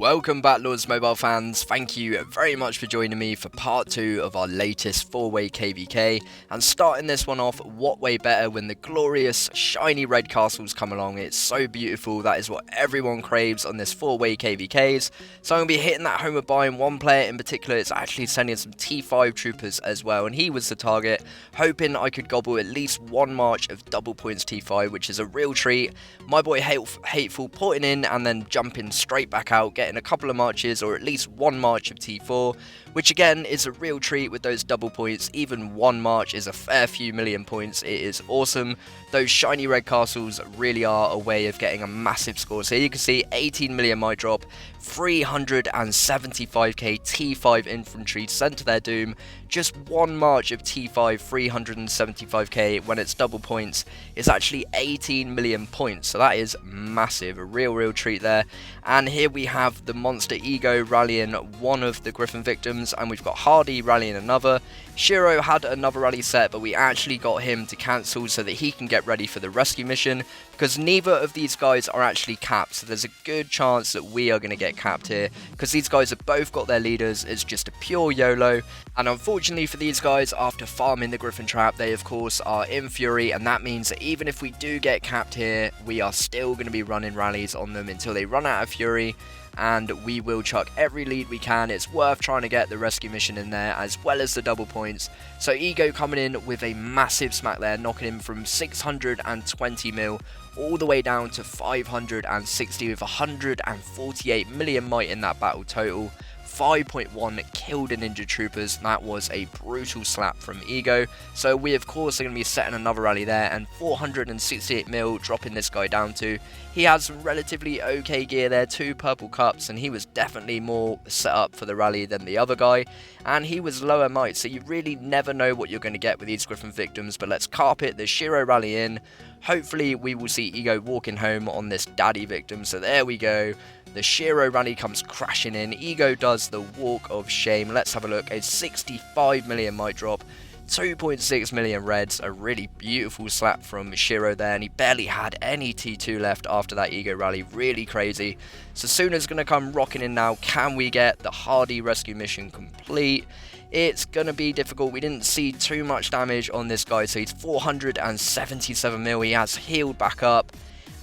Welcome back, Lords Mobile fans. Thank you very much for joining me for part 2 of our latest 4-way KvK. And starting this one off, what way better when the glorious shiny red castles come along. It's so beautiful. That is what everyone craves on this 4-way KvKs. So I'm going to be hitting that home of buying. One player in particular is actually sending some T5 troopers as well, and he was the target, hoping I could gobble at least one march of double points T5, which is a real treat. My boy Hateful putting in and then jumping straight back out, getting a couple of marches or at least one march of T4, which again is a real treat with those double points. Even one march is a fair few million points. It is awesome. Those shiny red castles really are a way of getting a massive score. So you can see 18 million might drop, 375k T5 infantry sent to their doom. Just one march of T5, 375k when it's double points is actually 18 million points. So that is massive, a real treat there. And here we have the monster Ego rallying one of the Gryphon victims, and we've got Hardy rallying another. Shiro had another rally set, but we actually got him to cancel so that he can get ready for the rescue mission, because neither of these guys are actually capped. So there's a good chance that we are going to get capped here, because these guys have both got their leaders. It's just a pure YOLO. And unfortunately for these guys, after farming the Gryphon trap, they of course are in Fury, and that means that even if we do get capped here, we are still going to be running rallies on them until they run out of Fury. And we will chuck every lead we can. It's worth trying to get the rescue mission in there as well as the double points. So Ego coming in with a massive smack there, knocking him from 620 mil all the way down to 560 with 148 million might in that battle total. 5.1 killed and injured troopers. That was a brutal slap from Ego. So we of course are going to be setting another rally there, and 468 mil dropping this guy down to. He had some relatively okay gear there, 2 purple cups, and he was definitely more set up for the rally than the other guy. And he was lower might, so you really never know what you're going to get with these Gryphon victims. But let's carpet the Shiro rally in. Hopefully we will see Ego walking home on this daddy victim. So there we go. The Shiro rally comes crashing in. Ego does the walk of shame. Let's have a look. A 65 million might drop. 2.6 million reds. A really beautiful slap from Shiro there. And he barely had any T2 left after that Ego rally. Really crazy. So Suna's going to come rocking in now. Can we get the Hardy rescue mission complete? It's going to be difficult. We didn't see too much damage on this guy. So he's 477 mil. He has healed back up.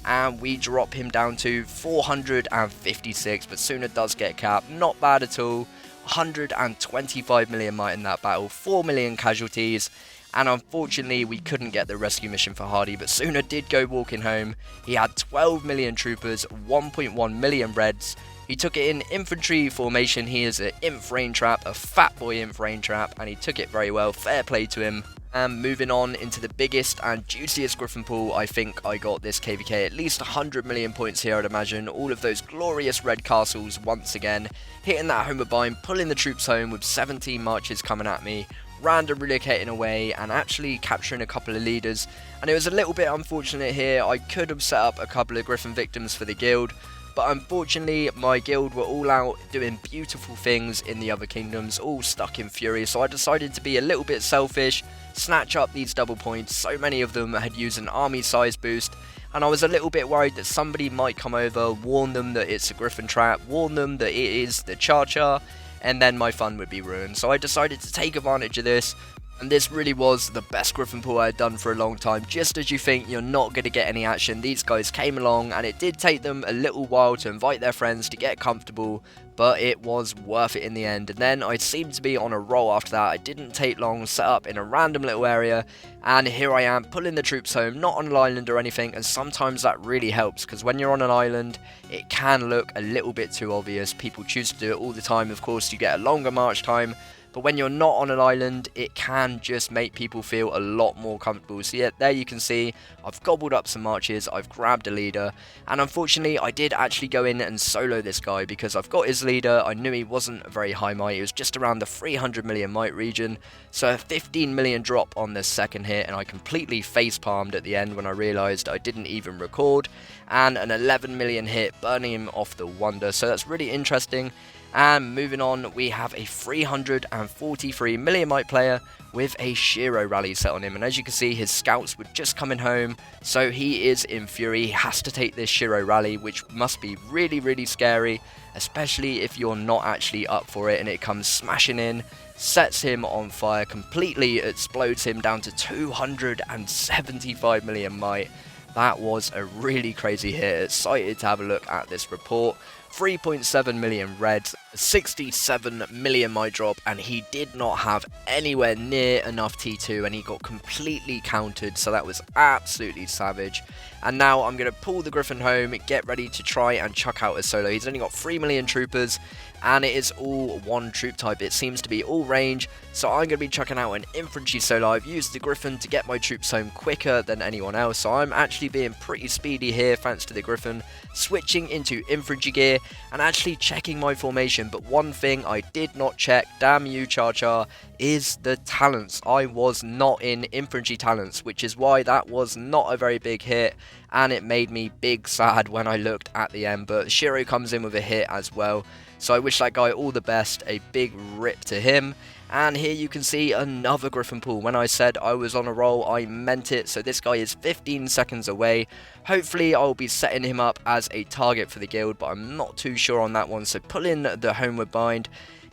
And we drop him down to 456, but Suna does get capped. Not bad at all. 125 million might in that battle, 4 million casualties, and unfortunately we couldn't get the rescue mission for Hardy, but Suna did go walking home. He had 12 million troopers, 1.1 million reds. He took it in infantry formation. He is an inf rain trap, a fat boy inf rain trap, and he took it very well. Fair play to him. And moving on into the biggest and juiciest Gryphon pool, I think I got this KvK at least 100 million points here, I'd imagine. All of those glorious red castles once again, hitting that home of bind, pulling the troops home with 17 marches coming at me, random relocating away and actually capturing a couple of leaders. And it was a little bit unfortunate here. I could have set up a couple of Gryphon victims for the guild, but unfortunately my guild were all out doing beautiful things in the other kingdoms, all stuck in Fury, so I decided to be a little bit selfish, snatch up these double points. So many of them had used an army size boost, and I was a little bit worried that somebody might come over, warn them that it's a Gryphon trap, warn them that it is the ChaCha, and then my fun would be ruined. So I decided to take advantage of this. And this really was the best Gryphon pool I had done for a long time. Just as you think you're not going to get any action, these guys came along, and it did take them a little while to invite their friends to get comfortable, but it was worth it in the end. And then I seemed to be on a roll after that. It didn't take long, set up in a random little area, and here I am pulling the troops home, not on an island or anything. And sometimes that really helps, because when you're on an island it can look a little bit too obvious. People choose to do it all the time. Of course you get a longer march time, but when you're not on an island, it can just make people feel a lot more comfortable. So yeah, there you can see, I've gobbled up some marches, I've grabbed a leader, and unfortunately I did actually go in and solo this guy because I've got his leader. I knew he wasn't a very high might, he was just around the 300 million might region, so a 15 million drop on the second hit, and I completely face palmed at the end when I realised I didn't even record, and an 11 million hit burning him off the Wonder. So that's really interesting. And moving on, we have a 343 million might player with a Shiro rally set on him, and as you can see, his scouts were just coming home, so he is in fury. He has to take this Shiro rally, which must be really scary, especially if you're not actually up for it, and it comes smashing in, sets him on fire, completely explodes him down to 275 million might. That was a really crazy hit. Excited to have a look at this report. 3.7 million reds, 67 million might drop, and he did not have anywhere near enough T2, and he got completely countered, so that was absolutely savage. And now I'm going to pull the Gryphon home, get ready to try and chuck out a solo. He's only got 3 million troopers, and it is all one troop type. It seems to be all range, so I'm going to be chucking out an infantry solo. I've used the Gryphon to get my troops home quicker than anyone else, so I'm actually being pretty speedy here thanks to the Gryphon, switching into infantry gear and actually checking my formation. But one thing I did not check, damn you ChaCha, is the talents. I was not in infantry talents, which is why that was not a very big hit, and it made me big sad when I looked at the end. But Shiro comes in with a hit as well, so I wish that guy all the best. A big rip to him. And here you can see another Gryphon pull. When I said I was on a roll, I meant it. So this guy is 15 seconds away. Hopefully I'll be setting him up as a target for the guild, but I'm not too sure on that one. So pull in the homeward bind,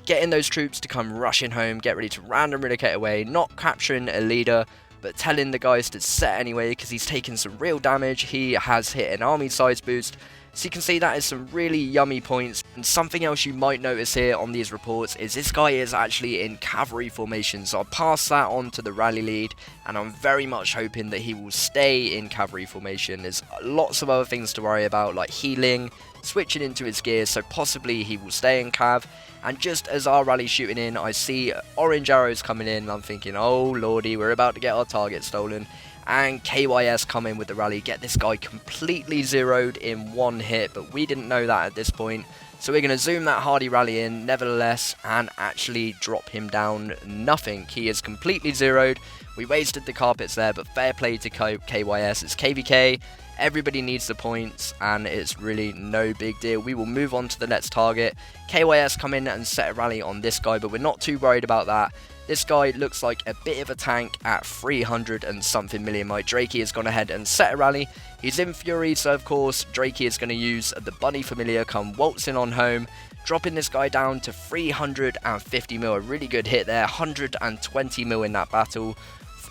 getting those troops to come rushing home, get ready to random relocate away, not capturing a leader, but telling the guys to set anyway, because he's taken some real damage. He has hit an army size boost. So you can see that is some really yummy points. And something else you might notice here on these reports is this guy is actually in cavalry formation. So I'll pass that on to the rally lead, and I'm very much hoping that he will stay in cavalry formation. There's lots of other things to worry about, like healing, switching into his gears, so possibly he will stay in cav. And just as our rally's shooting in, I see orange arrows coming in, and I'm thinking, oh lordy, we're about to get our target stolen. And KYS come in with the rally, get this guy completely zeroed in one hit, but we didn't know that at this point. So we're going to zoom that hardy rally in, nevertheless, and actually drop him down nothing. He is completely zeroed. We wasted the carpets there, but fair play to KYS. It's KvK. Everybody needs the points, and it's really no big deal. We will move on to the next target. KYS come in and set a rally on this guy, but we're not too worried about that. This guy looks like a bit of a tank at 300 and something million might. Drakey has gone ahead and set a rally. He's in fury, so of course Drakey is going to use the bunny familiar, come waltzing on home, dropping this guy down to 350 mil. A really good hit there, 120 mil in that battle.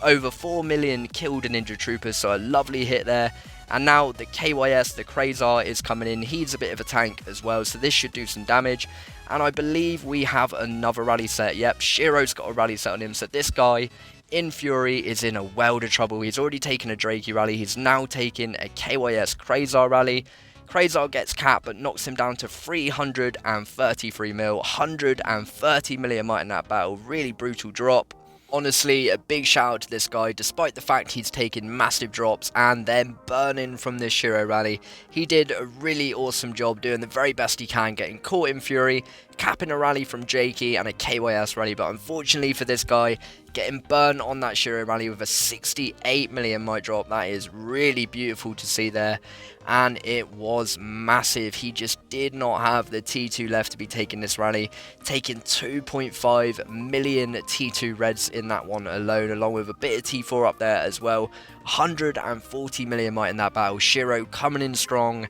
Over 4 million killed and injured troopers, so a lovely hit there. And now the KYS, the Krazar, is coming in. He's a bit of a tank as well, so this should do some damage. And I believe we have another rally set. Yep, Shiro's got a rally set on him. So this guy, in fury, is in a world of trouble. He's already taken a Drakey rally. He's now taking a KYS Krazar rally. Krazar gets capped, but knocks him down to 333 mil. 130 million might in that battle. Really brutal drop. Honestly, a big shout out to this guy, despite the fact he's taken massive drops and then burning from this Shiro rally. He did a really awesome job doing the very best he can, getting caught in fury, capping a rally from Jakey and a KYS rally, but unfortunately for this guy, getting burned on that Shiro rally with a 68 million might drop. That is really beautiful to see there, and it was massive. He just did not have the T2 left to be taking this rally, taking 2.5 million T2 reds in that one alone, along with a bit of T4 up there as well. 140 million might in that battle. Shiro coming in strong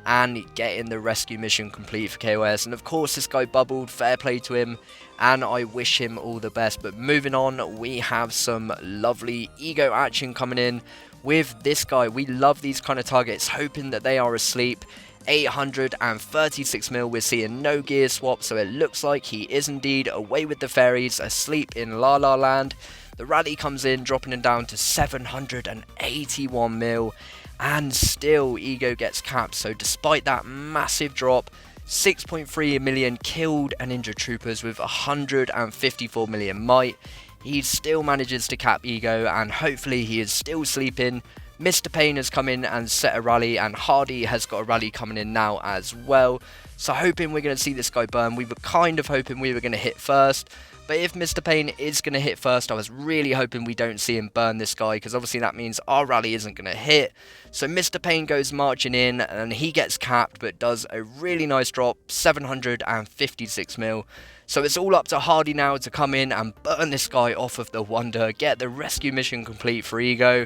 and getting the rescue mission complete for KOS. And of course this guy bubbled, fair play to him, and I wish him all the best. But moving on, we have some lovely ego action coming in with this guy. We love these kind of targets, hoping that they are asleep. 836 mil, we're seeing no gear swap, so it looks like he is indeed away with the fairies, asleep in La La Land. The rally comes in, dropping him down to 781 mil, and still Ego gets capped. So despite that massive drop, 6.3 million killed and injured troopers with 154 million might, he still manages to cap Ego, and hopefully he is still sleeping. Mr. Payne has come in and set a rally, and Hardy has got a rally coming in now as well. So hoping we're going to see this guy burn. We were kind of hoping we were going to hit first, But if Mr. Payne is going to hit first, I was really hoping we don't see him burn this guy, because obviously that means our rally isn't going to hit. So Mr. Payne goes marching in, and he gets capped, but does a really nice drop, 756 mil. So it's all up to Hardy now to come in and burn this guy off of the Wonder, get the rescue mission complete for Ego.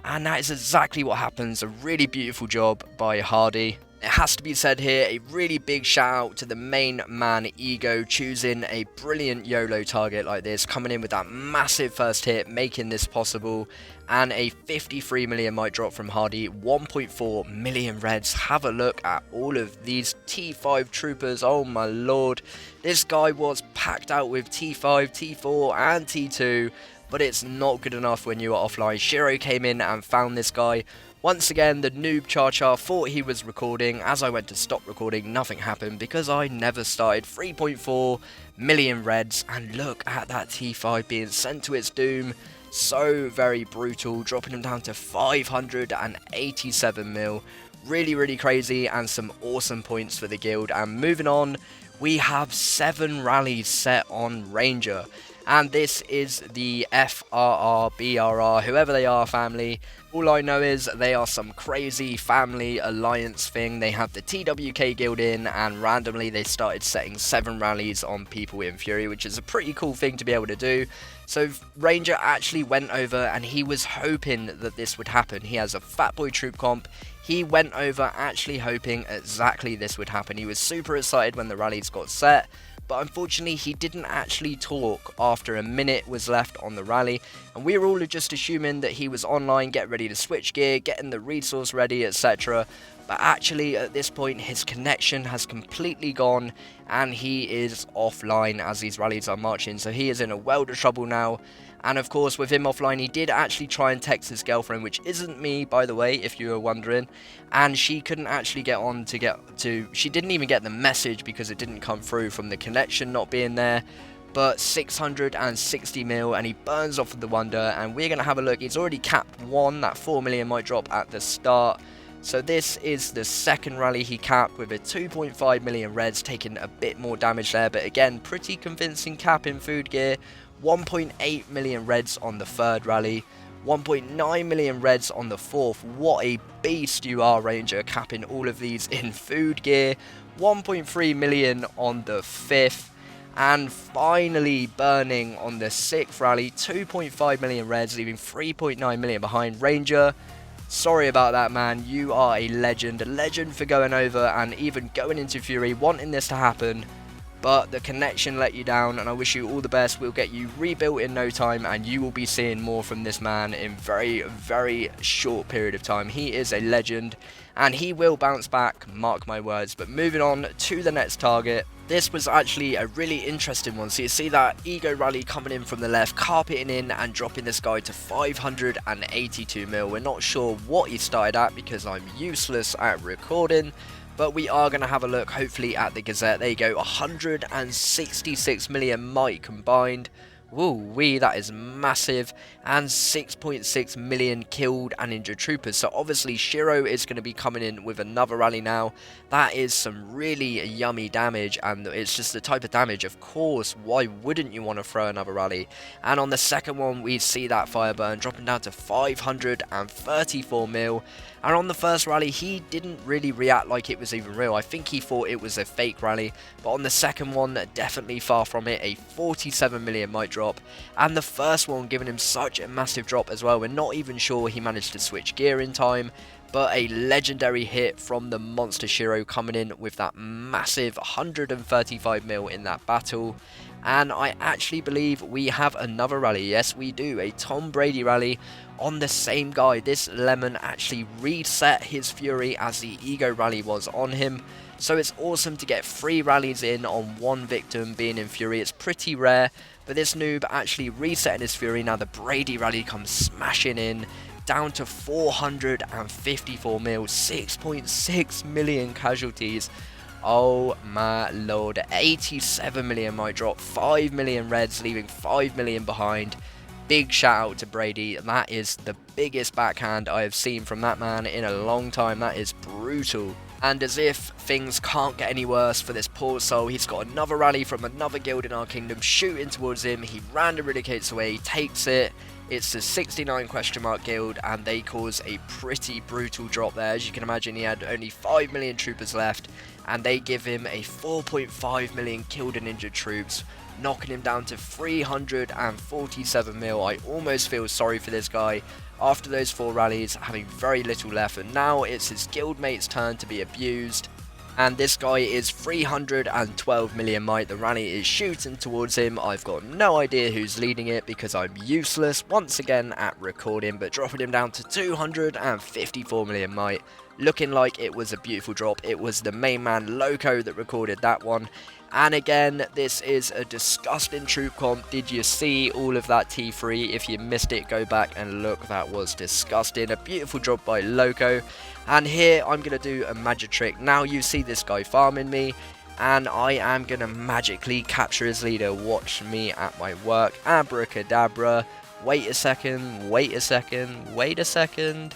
And that is exactly what happens. A really beautiful job by Hardy. It has to be said here, a really big shout out to the main man Ego, choosing a brilliant YOLO target like this, coming in with that massive first hit, making this possible, and a 53 million might drop from Hardy, 1.4 million reds. Have a look at all of these T5 troopers, oh my lord. This guy was packed out with T5, T4 and T2, but it's not good enough when you are offline. Shiro came in and found this guy. Once again, the noob ChaCha thought he was recording. As I went to stop recording, nothing happened because I never started. 3.4 million reds, and look at that T5 being sent to its doom. So very brutal, dropping him down to 587 mil. Really crazy, and some awesome points for the guild. And moving on, we have 7 rallies set on Ranger. And this is the FRR, whoever they are, family. All I know is they are some crazy family alliance thing. They have the TWK guild in, and randomly they started setting 7 rallies on people in Fury, which is a pretty cool thing to be able to do. So Ranger actually went over, and he was hoping that this would happen. He has a fat boy troop comp. He went over actually hoping exactly this would happen. He was super excited when the rallies got set. But unfortunately he didn't actually talk after a minute was left on the rally, and we were all just assuming that he was online, get ready to switch gear, getting the resource ready, etc. But actually at this point his connection has completely gone, and he is offline as these rallies are marching, so he is in a world of trouble now. And of course, with him offline, he did actually try and text his girlfriend, which isn't me, by the way, if you were wondering. And she couldn't actually get on she didn't even get the message because it didn't come through from the connection not being there. But 660 mil, and he burns off of the Wonder, and we're going to have a look. He's already capped 1, that 4 million might drop at the start. So this is the second rally he capped with a 2.5 million reds, taking a bit more damage there. But again, pretty convincing cap in food gear. 1.8 million reds on the third rally, 1.9 million reds on the fourth. What a beast you are, Ranger, capping all of these in food gear. 1.3 million on the fifth, and finally burning on the sixth rally, 2.5 million reds, leaving 3.9 million behind. Ranger, sorry about that, man. You are a legend for going over and even going into Fury, wanting this to happen. But the connection let you down, and I wish you all the best. We'll get you rebuilt in no time, and you will be seeing more from this man in very short period of time. He is a legend, and he will bounce back, mark my words. But moving on to the next target, this was actually a really interesting one. So you see that Ego rally coming in from the left, carpeting in and dropping this guy to 582 mil. We're not sure what he started at because I'm useless at recording. But we are going to have a look, hopefully, at the Gazette. There you go, 166 million might combined. Woo-wee, that is massive. And 6.6 million killed and injured troopers. So obviously Shiro is going to be coming in with another rally now. That is some really yummy damage, and it's just the type of damage, of course, why wouldn't you want to throw another rally? And on the second one, we see that fire burn dropping down to 534 mil. And on the first rally, he didn't really react like it was even real. I think he thought it was a fake rally. But on the second one, definitely far from it. A 47 million might drop. And the first one giving him such a massive drop as well. We're not even sure he managed to switch gear in time. But a legendary hit from the Monster Shiro coming in with that massive 135 mil in that battle. And I actually believe we have another rally. Yes, we do. A Tom Brady rally on the same guy. This Lemon actually reset his Fury as the Ego rally was on him. So it's awesome to get 3 rallies in on one victim being in Fury. It's pretty rare. But this noob actually resetting his Fury. Now the Brady rally comes smashing in. Down to 454 mil. 6.6 million casualties. Oh my lord, 87 million might drop, 5 million reds, leaving 5 million behind. Big shout out to Brady. That is the biggest backhand I have seen from that man in a long time. That is brutal. And as if things can't get any worse for this poor soul, he's got another rally from another guild in our kingdom shooting towards him. He random eradicates away, takes it. It's the 69 question mark guild, and they cause a pretty brutal drop there. As you can imagine, he had only 5 million troopers left, and they give him a 4.5 million killed and injured troops, knocking him down to 347 mil. I almost feel sorry for this guy after those 4 rallies, having very little left, and now it's his guildmate's turn to be abused. And this guy is 312 million might. The rally is shooting towards him. I've got no idea who's leading it because I'm useless once again at recording, but dropping him down to 254 million might. Looking like it was a beautiful drop. It was the main man Loco that recorded that one. And again, this is a disgusting troop comp. Did you see all of that T3? If you missed it, go back and look. That was disgusting. A beautiful drop by Loco. And here I'm going to do a magic trick. Now you see this guy farming me, and I am going to magically capture his leader. Watch me at my work. Abracadabra. Wait a second. Wait a second. Wait a second.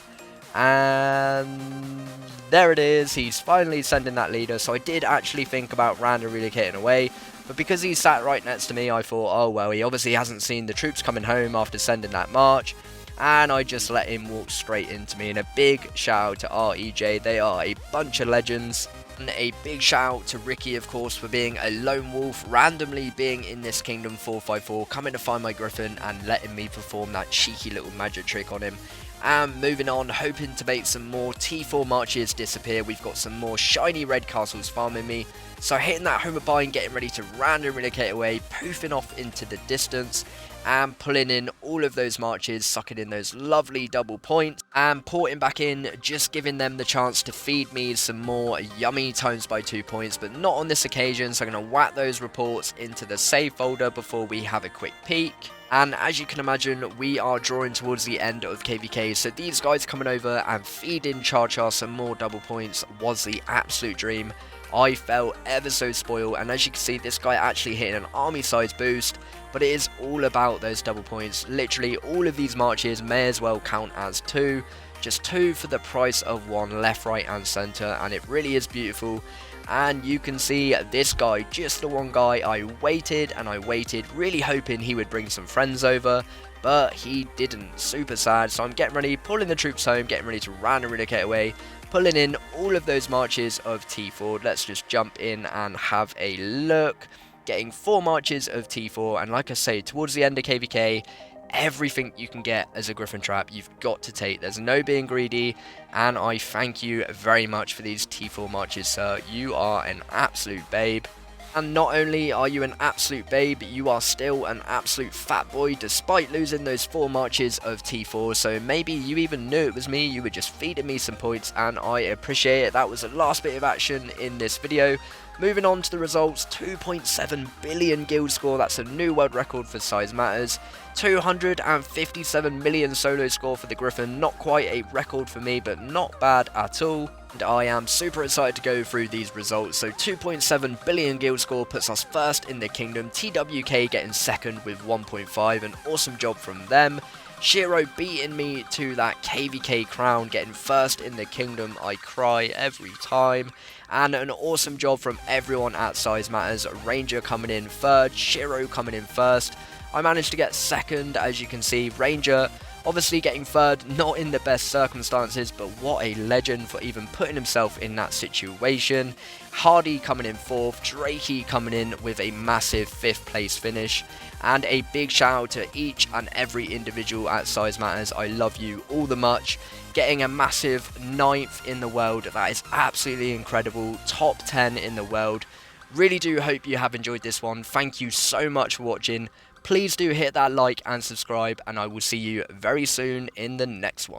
And there it is. He's finally sending that leader. So I did actually think about random relocating away, but because he sat right next to me, I thought, oh well, he obviously hasn't seen the troops coming home after sending that march, and I just let him walk straight into me. And a big shout out to REJ. They are a bunch of legends. And a big shout out to Ricky, of course, for being a lone wolf, randomly being in this Kingdom 454, coming to find my Gryphon and letting me perform that cheeky little magic trick on him. And moving on, hoping to make some more T4 marches disappear. We've got some more shiny red castles farming me. So hitting that home of buying, getting ready to random relocate away, poofing off into the distance, and pulling in all of those marches, sucking in those lovely double points, and porting back in, just giving them the chance to feed me some more yummy times by 2 points, but not on this occasion. So I'm going to whack those reports into the save folder before we have a quick peek. And as you can imagine, we are drawing towards the end of KvK, so these guys coming over and feeding ChaCha some more double points was the absolute dream. I felt ever so spoiled, and as you can see, this guy actually hitting an army size boost, but it is all about those double points. Literally all of these marches may as well count as 2, just 2 for the price of 1 left, right and centre, and it really is beautiful. And you can see this guy, just the one guy, I waited and I waited, really hoping he would bring some friends over, but he didn't. Super sad. So I'm getting ready, pulling the troops home, getting ready to random relocate away, pulling in all of those marches of T4. Let's just jump in and have a look. Getting 4 marches of T4, and like I say, towards the end of KvK, everything you can get as a Gryphon trap, you've got to take. There's no being greedy, and I thank you very much for these T4 marches, sir. You are an absolute babe. And not only are you an absolute babe, you are still an absolute fat boy despite losing those 4 marches of T4. So maybe you even knew it was me, you were just feeding me some points, and I appreciate it. That was the last bit of action in this video. Moving on to the results, 2.7 billion guild score, that's a new world record for SizeMatters. 257 million solo score for the Gryphon, not quite a record for me, but not bad at all. And I am super excited to go through these results. So 2.7 billion guild score puts us first in the kingdom. TWK getting second with 1.5, an awesome job from them. Shiro beating me to that KvK crown, getting first in the kingdom. I cry every time. And an awesome job from everyone at SizeMatters. Ranger coming in third, Shiro coming in first. I managed to get second, as you can see. Ranger obviously getting third, not in the best circumstances, but what a legend for even putting himself in that situation. Hardy coming in fourth, Drakey coming in with a massive 5th place finish. And a big shout out to each and every individual at SizeMatters. I love you all the much. Getting a massive 9th in the world, that is absolutely incredible. Top 10 in the world. Really do hope you have enjoyed this one. Thank you so much for watching. Please do hit that like and subscribe, and I will see you very soon in the next one.